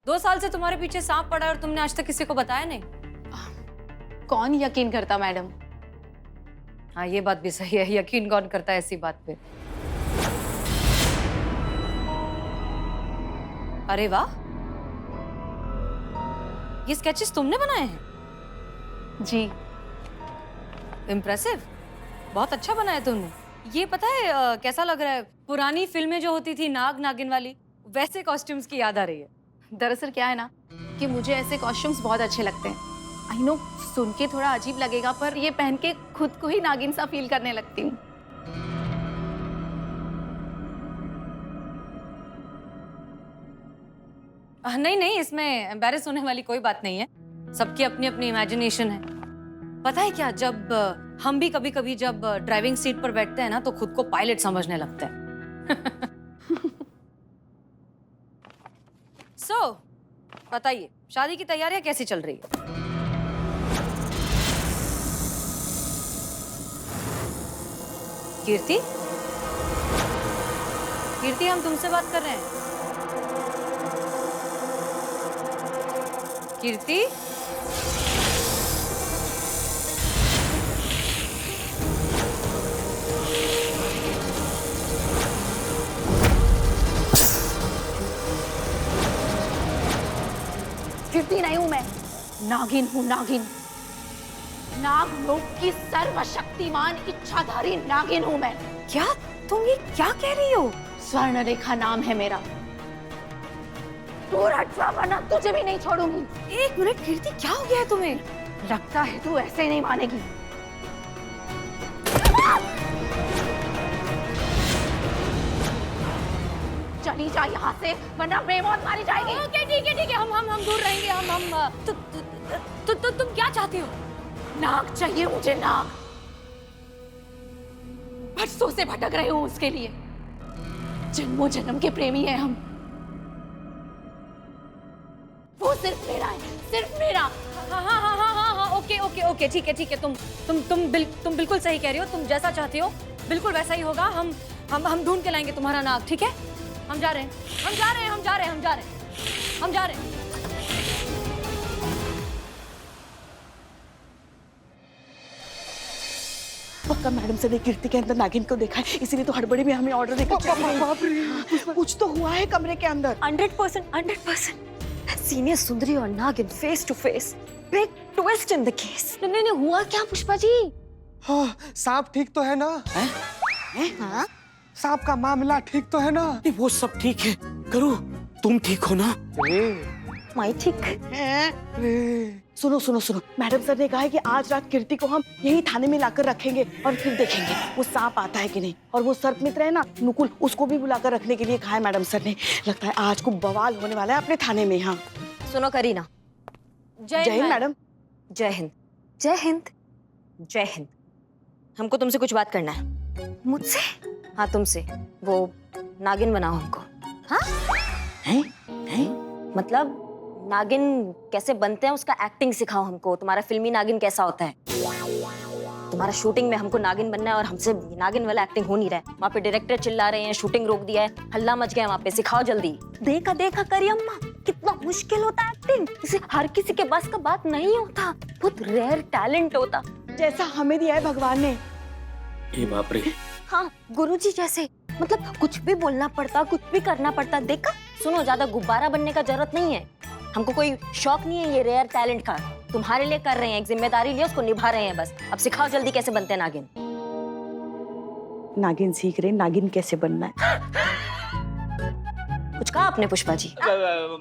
2 साल से तुम्हारे पीछे सांप पड़ा है और तुमने आज तक किसी को बताया नहीं। कौन यकीन करता मैडम? हाँ, ये बात भी सही है, यकीन कौन करता है ऐसी बात पे। अरे वाह, ये स्केचेस तुमने बनाए हैं? जी। इम्प्रेसिव, बहुत अच्छा बनाया तुमने। ये पता है कैसा लग रहा है? पुरानी फिल्में जो होती थी नाग नागिन वाली, वैसे कॉस्ट्यूम्स की याद आ रही है। दरअसल क्या है ना कि मुझे ऐसे कॉस्ट्यूम्स बहुत अच्छे लगते हैं। आई नो सुन के थोड़ा अजीब लगेगा, पर ये पहन के खुद को ही नागिन सा फील करने लगती हूँ। नहीं नहीं, इसमें एम्बैरेस होने वाली कोई बात नहीं है। सबकी अपनी अपनी इमेजिनेशन है। पता है क्या, जब हम भी कभी कभी जब ड्राइविंग सीट पर बैठते हैं ना तो खुद को पायलट समझने लगते हैं। सो बताइए, शादी की तैयारियां कैसी चल रही है? कीर्ति, कीर्ति, हम तुमसे बात कर रहे हैं। कीर्ति, कीर्ति नहीं हूँ मैं, नागिन हूँ, नागिन। नाग लोक की सर्वशक्तिमान इच्छाधारी नागिन हूँ मैं। क्या तुम ये क्या कह रही हो? स्वर्ण रेखा नाम है मेरा। तू रटवा वरना तुझे भी नहीं छोड़ूंगी। 1 मिनट कीर्ति, क्या हो गया है तुम्हें? लगता है तू ऐसे नहीं मानेगी। चली जा यहाँ से वरना बेमौत मारी जाएगी। ओके ठीक है, हम दूर रहेंगे। हम तुम क्या चाहती हो? नाग चाहिए मुझे, नाग। बरसों से भटक रही हूँ उसके लिए। जन्मों जन्म के प्रेमी हैं हम। वो सिर्फ मेरा है, सिर्फ मेरा। हाँ, ओके, ठीक है। तुम बिल्कुल सही कह रही हो। तुम जैसा चाहती हो बिल्कुल वैसा ही होगा। हम ढूंढ के लाएंगे तुम्हारा नाग, ठीक है? हम जा रहे हैं। पक्का मैडम से ने कीर्ति के अंदर नागिन को देखा है, इसीलिए तो हड़बड़ी में हमें ऑर्डर देकर चली गई। बाप रे, कुछ तो हुआ है कमरे के अंदर। 100%। सीनियर सुंदरी और Naagin face to face. Big twist in the case. नहीं, हुआ क्या पुष्पा जी? हाँ, सांप ठीक तो है ना? हाँ? सांप का मामला ठीक तो है ना? नहीं, वो सब ठीक है। करो, तुम ठीक हो ना? मैं ठीक। सुनो, मैडम सर ने कहा है कि आज रात कीर्ति को हम यही थाने में लाकर रखेंगे और फिर देखेंगे वो सांप आता है कि नहीं। और वो सर्प मित्र है ना नुकुल, उसको भी बुलाकर रखने के लिए कहा है मैडम सर ने। लगता है आज को बवाल होने वाला है अपने थाने में। हाँ, सुनो करीना। जय हिंद मैडम। जय हिंद। जय हिंद। जय हिंद। हमको तुमसे कुछ बात करना है। मुझसे? हाँ, तुमसे। वो नागिन बनाओ हमको। हाँ? मतलब नागिन कैसे बनते हैं उसका एक्टिंग सिखाओ हमको। तुम्हारा फिल्मी नागिन कैसा होता है? तुम्हारा शूटिंग में हमको नागिन बनना है और हमसे नागिन वाला एक्टिंग हो नहीं रहा है। वहाँ पे डायरेक्टर चिल्ला रहे हैं, शूटिंग रोक दिया है, हल्ला मच गया वहाँ पे। सिखाओ जल्दी। देखा करी अम्मा, कितना मुश्किल होता है एक्टिंग। इसे हर किसी के बस का बात नहीं होता, बहुत रेयर टैलेंट होता। जैसा हमें दिया है भगवान ने। ए बाप रे। हाँ, गुरुजी जैसे। मतलब कुछ भी बोलना पड़ता, कुछ भी करना पड़ता। देखा? सुनो, ज्यादा गुब्बारा बनने का जरूरत नहीं है। हमको कोई शौक नहीं है ये रेयर टैलेंट का। तुम्हारे लिए कर रहे हैं, एक जिम्मेदारी लिया, उसको निभा रहे हैं बस। अब सिखाओ जल्दी कैसे बनते हैं नागिन। नागिन सीख रहे, नागिन कैसे बनना है। कुछ कहा आपने पुष्पा जी?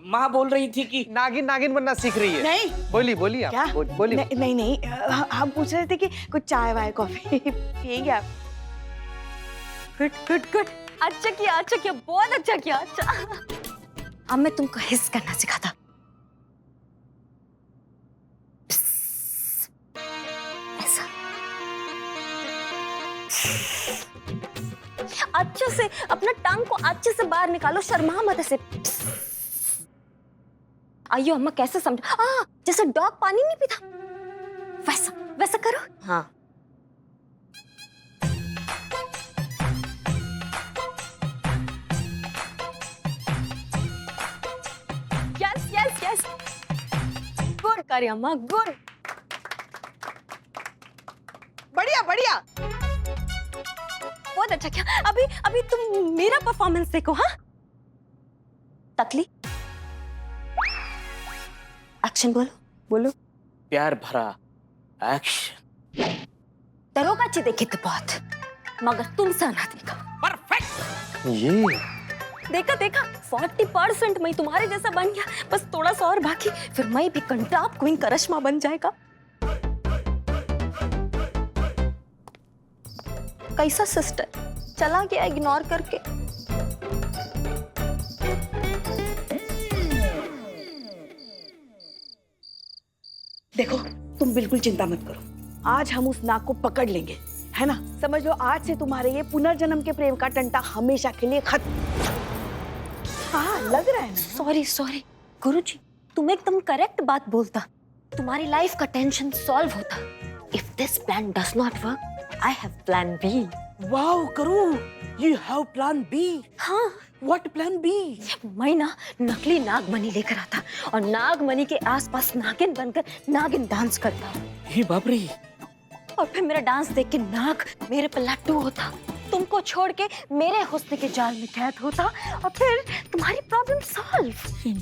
माँ बोल रही थी कि नागिन बनना सीख रही है। नहीं, बोली आप। क्या? बोली। नहीं, हम पूछ रहे थे कि कुछ चाय वाय कॉफी पिएंगे आप? गुड। अच्छा किया, बहुत अच्छा किया। अच्छा, अब मैं तुमको हिस करना सिखाता। ऐसा अच्छे से अपना टांग को अच्छे से बाहर निकालो, शर्मा मत ऐसे। आइयो अम्मा, कैसे समझ? जैसे डॉग पानी नहीं पीता वैसा करो। हाँ, यस यस, गुड करियम्मा, गुड। बढ़िया बढ़िया। बहुत अच्छा किया। अभी अभी तुम मेरा परफॉर्मेंस देखो। हाँ तकली, एक्शन बोलो। बोलो। प्यार भरा एक्शन। दरोगा जी देखे थे बहुत, मगर तुमसे ना देखा। परफेक्ट। ये देखा देखा, 40% मैं तुम्हारे जैसा बन गया, बस थोड़ा सा और बाकी, फिर मैं भी कंटाप क्वीन करिश्मा बन जाएगा। कैसा सिस्टर, चला गया इग्नोर करके। देखो तुम बिल्कुल चिंता मत करो, आज हम उस नाग को पकड़ लेंगे, है ना। समझ लो आज से तुम्हारे ये पुनर्जन्म के प्रेम का टंटा हमेशा के लिए खत्म। हाँ लग रहा है ना। सॉरी सॉरी गुरुजी, तुम एकदम करेक्ट बात बोलता, तुम्हारी लाइफ का टेंशन सॉल्व होता। If this plan does not work, I have plan B. Wow करू, यू हैव प्लान बी। हाँ, व्हाट प्लान बी? मैं ना नकली नागमणि लेकर आता और नागमणि के आसपास नागिन बनकर नागिन डांस करता। हे बाप रे। और फिर मेरा डांस देख के नाग मेरे पे लट्टू होता, तुमको छोड़ के मेरे हुस्न के जाल में कैद होता, और फिर तुम्हारी प्रॉब्लम सॉल्व।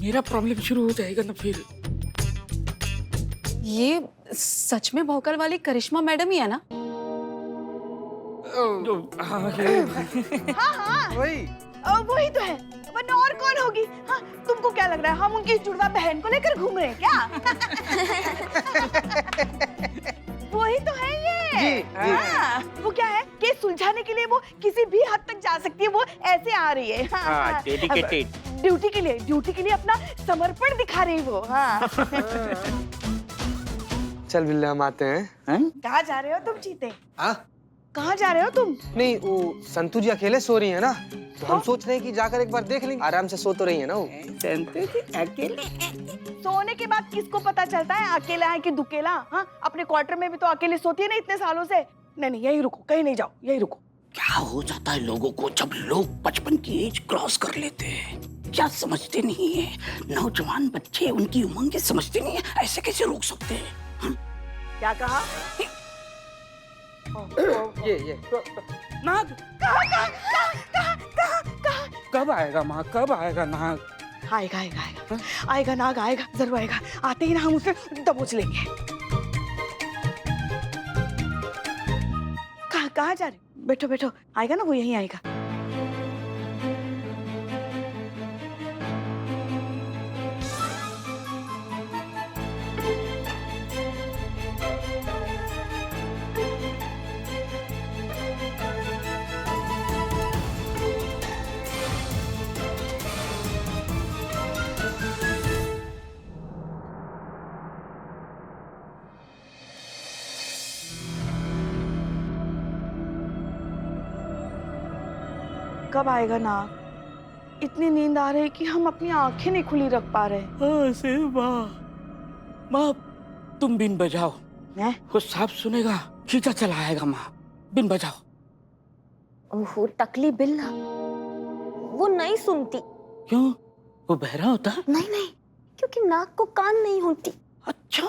मेरा प्रॉब्लम शुरू हो जाएगा ना फिर। ये सच में भौकल वाली करिश्मा मैडम ही है ना? वही। वही तो है, वरना और कौन होगी। हाँ तुमको क्या लग रहा है हम उनकी जुड़वा बहन को लेकर घूम रहे हैं क्या? वही तो है ये। जी, जी। हाँ, वो क्या है कि सुलझाने के लिए वो किसी भी हद तक जा सकती है, वो ऐसे आ रही है। हाँ, डेडिकेटेड। ड्यूटी के लिए अपना समर्पण दिखा रही वो। हाँ। चल बिल्ले हम आते हैं। कहाँ जा रहे हो तुम चीते? हाँ? कहाँ जा रहे हो तुम? नहीं वो संतू जी अकेले सो रही है ना, तो हम सोच रहे हैं कि जाकर एक बार देख लेंगे। आराम से सो तो रही है ना वो। सोने के बाद किसको पता चलता है अकेला है कि दुकेला? हाँ अपने क्वार्टर में भी तो अकेले सोती है ना इतने सालों से। नहीं यहीं रुको, कहीं नहीं जाओ, यहीं रुको। क्या हो जाता है लोगों को जब लोग 55 की एज क्रॉस कर लेते हैं? क्या समझते नहीं है? नौजवान बच्चे उनकी उमंग समझते नहीं है, ऐसे कैसे रोक सकते हैं? क्या कहा? ये नाग कब आएगा माँ, कब आएगा नाग? आएगा नाग, आएगा जरूर आएगा। आते ही ना हम उसे दबोच लेंगे। कहाँ जा रहे? बैठो बैठो, आएगा ना वो, यहीं आएगा। कब आएगा नाग? इतनी नींद आ रही है कि हम अपनी आंखें नहीं खुली रख पा रहे। माँ तुम बिन बजाओ, हैं? वो सांप सुनेगा, खींचा चला आएगा। माँ बिन बजाओ। ओहो टकली बिल्ला, वो नहीं सुनती। क्यों, वो बहरा होता है? नहीं, क्योंकि नाग को कान नहीं होती। अच्छा,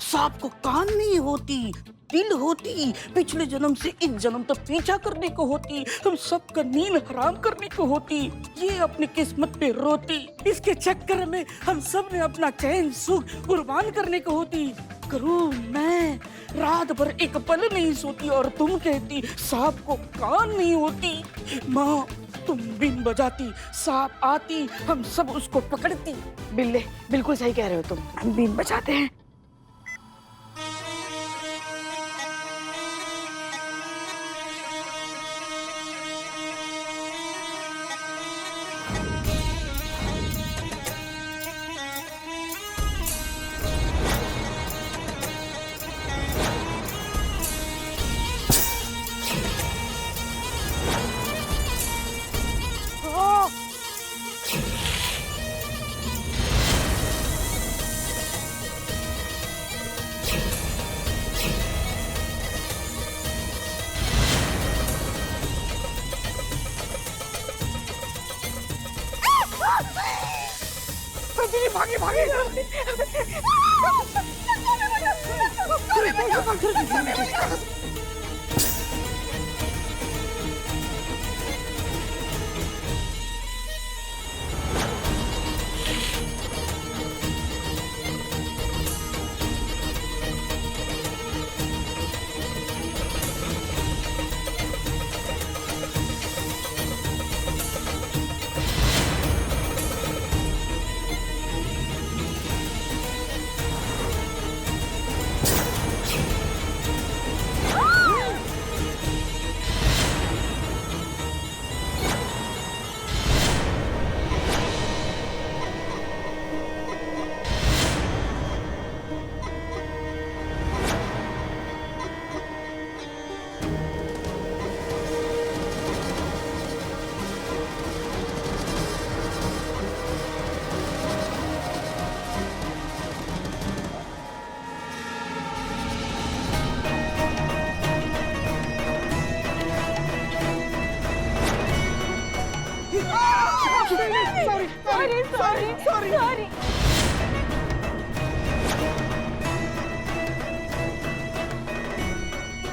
सांप को कान नहीं होती, दिल होती। पिछले जन्म से इस जन्म तक पीछा करने को होती, हम सबका नींद हराम करने को होती। ये अपनी किस्मत पे रोती, इसके चक्कर में हम सब ने अपना चैन सुख कुर्बान करने को होती। करूँ मैं रात भर एक पल नहीं सोती और तुम कहती सांप को कान नहीं होती। माँ तुम बिन बजाती, सांप आती, हम सब उसको पकड़ती। बिल्ले बिल्कुल सही कह रहे हो तुम, हम बीन बजाते हैं।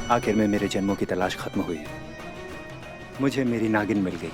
आखिर में मेरे जन्मों की तलाश खत्म हुई। मुझे मेरी नागिन मिल गई।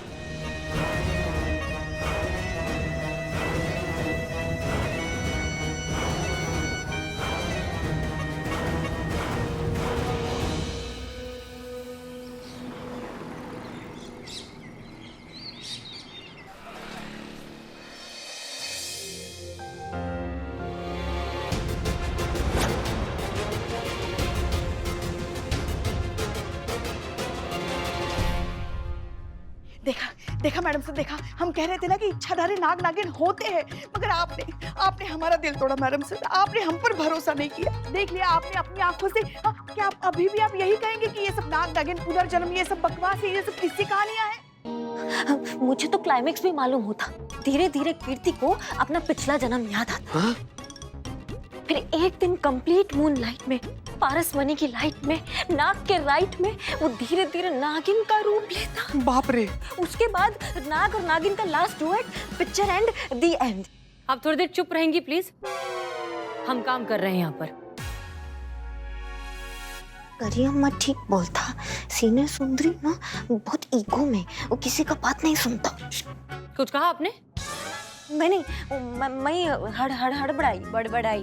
देखा देखा मैडम सर, देखा हम कह रहे थे ना कि इच्छाधारी नाग नागिन होते हैं, मगर आपने हमारा दिल तोड़ा मैडम सर। आपने हम पर भरोसा नहीं किया। देख लिया आपने अपनी आंखों से। क्या आप अभी भी आप यही कहेंगे कि ये सब नाग नागिन पुनर्जन्म ये सब बकवास है, ये सब किसकी कहानियां हैं? मुझे तो क्लाइमेक्स भी मालूम होता। धीरे धीरे कीर्ति को अपना पिछला जन्म याद आता। फिर एक दिन कंप्लीट मून लाइट में, पारसमणि की लाइट में, नाग के राइट में वो धीरे धीरे नागिन का रूप लेता। बाप रे। उसके बाद नाग और नागिन का last duet, picture and, the end. आप थोड़ी देर चुप रहेंगी प्लीज? हम काम कर रहे हैं यहाँ पर। करियम्मा ठीक बोलता। सीने सुंदरी ना बहुत ईगो में, वो किसी का बात नहीं सुनता। कुछ कहा आपने? मैं हड़बड़ाई बड़बड़ाई।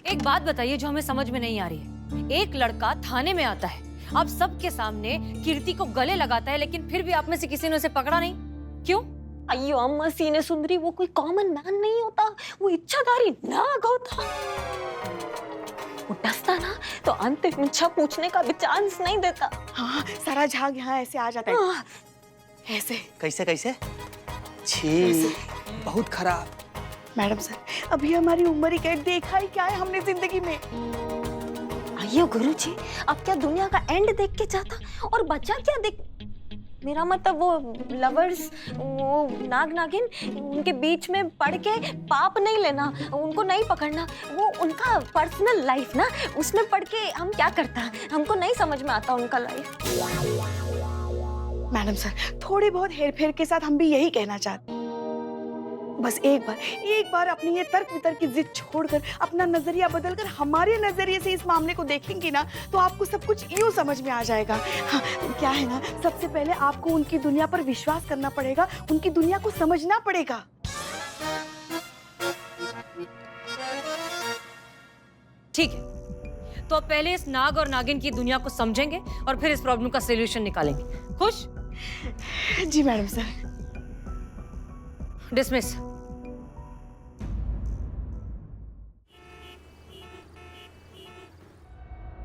एक बात बताइए जो हमें समझ में नहीं आ रही है। एक लड़का थाने में आता है, आप सबके सामने कीर्ति को गले लगाता है, लेकिन फिर भी आप में से किसी ने उसे पकड़ा नहीं, क्यों? अयो अम्मा, सीने सुंदरी वो कोई कॉमन मैन नहीं होता, वो इच्छाधारी नाग होता। वो डसता ना तो अंतिम इच्छा पूछने का भी चांस नहीं देता। हाँ, सारा झाग यहाँ ऐसे आ जाता है। ऐसे कैसे कैसे? छी, बहुत खराब। मैडम सर, अभी हमारी उम्र ही क्या, देखा ही क्या है हमने जिंदगी में। अयो गुरुजी, अब क्या दुनिया का एंड देख के जाता और बचा क्या देख। मेरा मतलब वो लवर्स, वो नाग नागिन, उनके बीच में पड़ के पाप नहीं लेना, उनको नहीं पकड़ना, वो उनका पर्सनल लाइफ ना, उसमें पड़ के हम क्या करता, हमको नहीं समझ में आता उनका लाइफ। मैडम सर, थोड़ी बहुत हेरफेर के साथ हम भी यही कहना चाहते हैं। बस एक बार अपनी ये तर्क वितर्क की जिद छोड़कर अपना नजरिया बदलकर हमारे नजरिए से इस मामले को देखेंगी ना, तो आपको सब कुछ यूं समझ में आ जाएगा। हाँ, क्या है ना, सबसे पहले आपको उनकी दुनिया पर विश्वास करना पड़ेगा, उनकी दुनिया को समझना पड़ेगा। ठीक है, तो अब पहले इस नाग और नागिन की दुनिया को समझेंगे और फिर इस प्रॉब्लम का सॉल्यूशन निकालेंगे। खुश? जी मैडम सर। डिसमिस।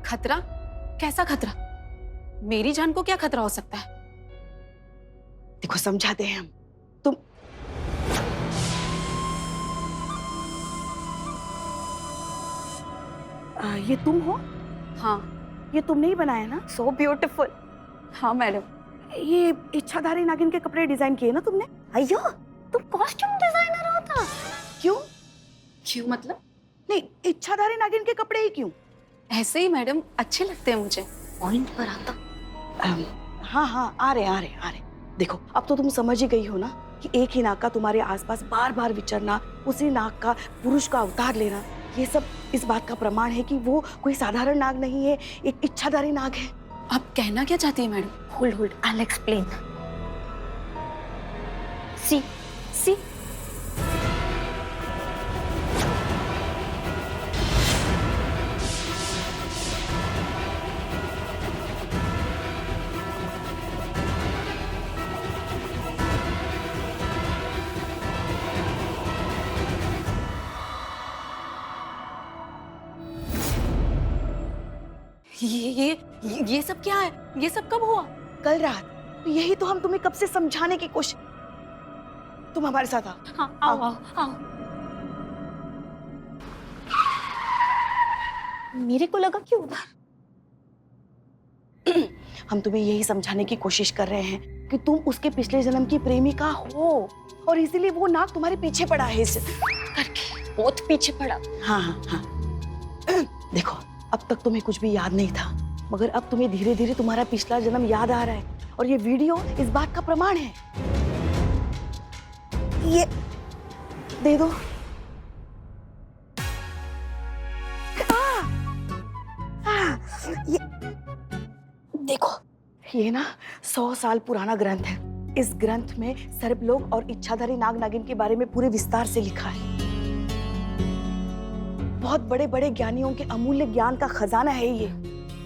खतरा? कैसा खतरा? मेरी जान को क्या खतरा हो सकता है? देखो, समझाते हैं हम। तुम ये तुम हो? हाँ। ये तुमने ही बनाया ना? So beautiful. हाँ मैडम। ये इच्छाधारी नागिन के कपड़े डिजाइन किए ना तुमने? अयो, तुम कॉस्ट्यूम डिजाइनर होता? क्यों? क्यों मतलब? नहीं, इच्छाधारी नागिन के कपड़े ही क्यों? ऐसे ही मैडम, अच्छे लगते हैं मुझे। पॉइंट पर आता। हाँ हाँ, आ रहे। देखो अब तो तुम समझ ही गई हो ना कि एक ही नाग का तुम्हारे आसपास बार बार विचरना, उसी नाग का पुरुष का अवतार लेना, ये सब इस बात का प्रमाण है कि वो कोई साधारण नाग नहीं है, एक इच्छाधारी नाग है। आप कहना क्या चाहती हैं madam? Hold, I'll explain. See. ये सब क्या है? ये सब कब हुआ? कल रात। यही तो हम तुम्हें कब से समझाने की कोशिश। तुम हमारे साथ आओ। हाँ, आओ। मेरे को लगा कि उधर। हम तुम्हें यही समझाने की कोशिश कर रहे हैं कि तुम उसके पिछले जन्म की प्रेमिका हो और इसीलिए वो नाग तुम्हारे पीछे पड़ा है इस करके। बहुत पीछे पड़ा। हाँ। देखो अब तक तुम्हें कुछ भी याद नहीं था, मगर अब तुम्हें धीरे धीरे तुम्हारा पिछला जन्म याद आ रहा है और ये वीडियो इस बात का प्रमाण है। ये दे दो। ये देखो, ये ना 100 साल पुराना ग्रंथ है। इस ग्रंथ में सर्पलोक और इच्छाधारी नाग नागिन के बारे में पूरे विस्तार से लिखा है। बहुत बड़े बड़े ज्ञानियों के अमूल्य ज्ञान का खजाना है ये।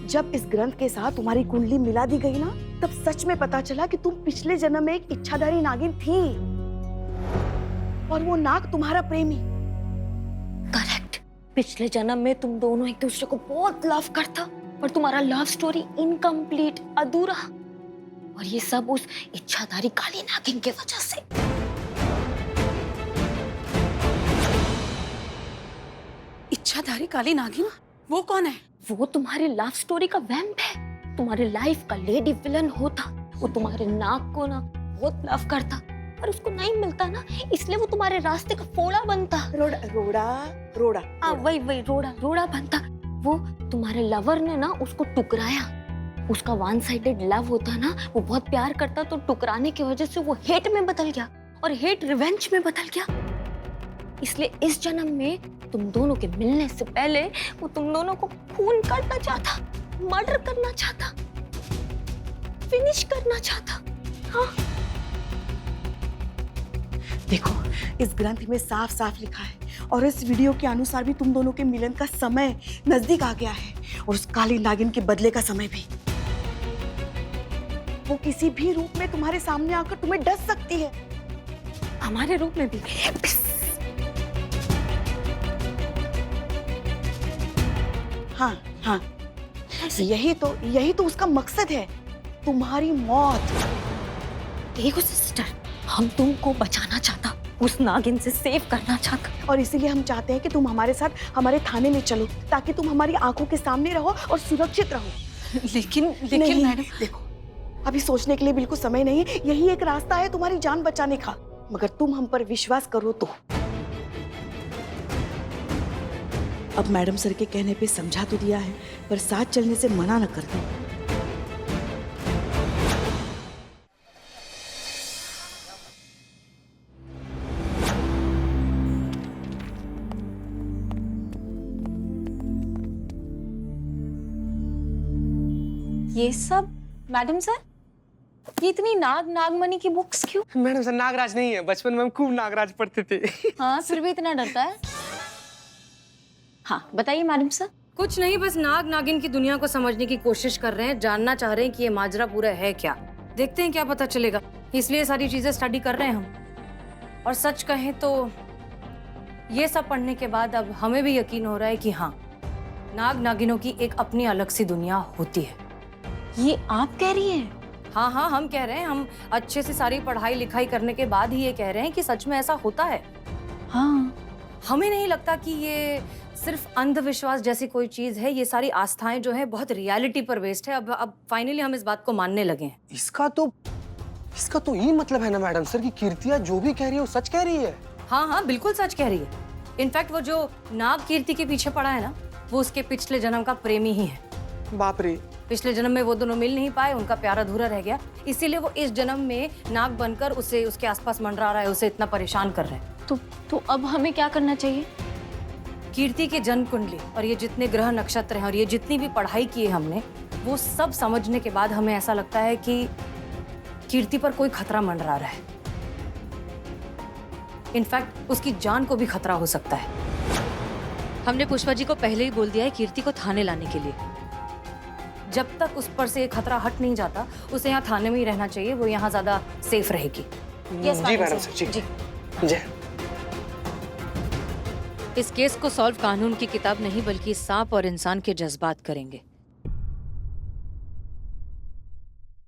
जब इस ग्रंथ के साथ तुम्हारी कुंडली मिला दी गई ना, तब सच में पता चला कि तुम पिछले जन्म में एक इच्छाधारी नागिन थी और वो नाग तुम्हारा प्रेमी। करेक्ट। पिछले जन्म में तुम दोनों एक दूसरे को बहुत लव करता और तुम्हारा लव स्टोरी इनकम्प्लीट, अधूरा, और ये सब उस इच्छाधारी काली नागिन की वजह से। इच्छाधारी काली नागिन? वो कौन है? वो तुम्हारी लव स्टोरी का वैम्प है, तुम्हारे लाइफ का लेडी विलन होता। वो तुम्हारे नाग को ना बहुत लव करता, पर उसको नहीं मिलता ना, इसलिए वो तुम्हारे रास्ते का फोड़ा बनता। रोड़ा। वही रोड़ा बनता। वो तुम्हारे लवर ने ना उसको टुकराया। उसका वन साइडेड लव होता ना, वो बहुत प्यार करता, तो टुकराने की वजह से वो हेट में बदल गया और हेट रिवेंज में बदल गया। इसलिए इस जन्म में तुम दोनों के मिलने से पहले वो तुम दोनों को खून करना चाहता, मर्डर करना चाहता, फिनिश करना चाहता। हाँ। देखो इस ग्रंथ में साफ साफ लिखा है और इस वीडियो के अनुसार भी तुम दोनों के मिलन का समय नजदीक आ गया है और उस काली नागिन के बदले का समय भी। वो किसी भी रूप में तुम्हारे सामने आकर तुम्हें डस सकती है। हमारे रूप में भी। हाँ। यही तो उसका मकसद है, तुम्हारी मौत। देखो सिस्टर, हम तुमको बचाना चाहता, उस नागिन से सेव करना चाहता, और इसीलिए हम चाहते हैं कि तुम हमारे साथ हमारे थाने में चलो, ताकि तुम हमारी आंखों के सामने रहो और सुरक्षित रहो। लेकिन नहीं, मैडम, देखो अभी सोचने के लिए बिल्कुल समय नहीं है। यही एक रास्ता है तुम्हारी जान बचाने का, मगर तुम हम पर विश्वास करो तो। अब मैडम सर के कहने पे समझा तो दिया है, पर साथ चलने से मना न कर दो। ये सब मैडम सर, ये इतनी नागमणि की बुक्स क्यों? मैडम सर नागराज नहीं है, बचपन में हम खूब नागराज पढ़ते थे। हाँ, फिर भी इतना डरता है। हाँ बताइए मैडम सर। कुछ नहीं, बस नाग नागिन की दुनिया को समझने की कोशिश कर रहे हैं, जानना चाह रहे हैं कि ये माजरा पूरा है क्या। देखते हैं क्या पता चलेगा, इसलिए सारी चीजें स्टडी कर रहे हैं हम। और सच कहें तो ये सब पढ़ने के बाद अब हमें भी यकीन हो रहा है कि हाँ, नाग नागिनों की एक अपनी अलग सी दुनिया होती है। ये आप कह रही हैं? हाँ, हम कह रहे हैं। हम अच्छे से सारी पढ़ाई लिखाई करने के बाद ही ये कह रहे हैं कि सच में ऐसा होता है। हाँ। हमें नहीं लगता कि ये सिर्फ अंधविश्वास जैसी कोई चीज है। ये सारी आस्थाएं जो है बहुत रियलिटी पर बेस्ड है। अब फाइनली हम इस बात को मानने लगे हैं। इसका तो यही मतलब है ना मैडम सर कि कीर्तिया जो भी कह रही है वो सच कह रही है। हाँ, बिल्कुल सच कह रही है। इनफैक्ट वो जो नाग कीर्ति के पीछे पड़ा है ना, वो उसके पिछले जन्म का प्रेमी ही है। बाप रे, पिछले जन्म में वो दोनों मिल नहीं पाए, उनका प्यार अधूरा रह गया, इसीलिए वो इस जन्म में नाग बनकर उसे उसके आसपास मंडरा रहा है, उसे इतना परेशान कर रहे हैं। तो अब हमें क्या करना चाहिए? कीर्ति के जन्म कुंडली और ये जितने ग्रह नक्षत्र हैं और ये जितनी भी पढ़ाई की है हमने, वो सब समझने के बाद हमें ऐसा लगता है कि कीर्ति पर कोई खतरा मंडरा रहा है। इनफैक्ट उसकी जान को भी खतरा हो सकता है। हमने पुष्पा जी को पहले ही बोल दिया है कीर्ति को थाने लाने के लिए। जब तक उस पर से खतरा हट नहीं जाता, उसे यहाँ थाने में ही रहना चाहिए, वो यहाँ ज्यादा सेफ रहेगी। जी मैडम सर, जी जय। इस केस को सॉल्व कानून की किताब नहीं बल्कि सांप और इंसान के जज्बात करेंगे।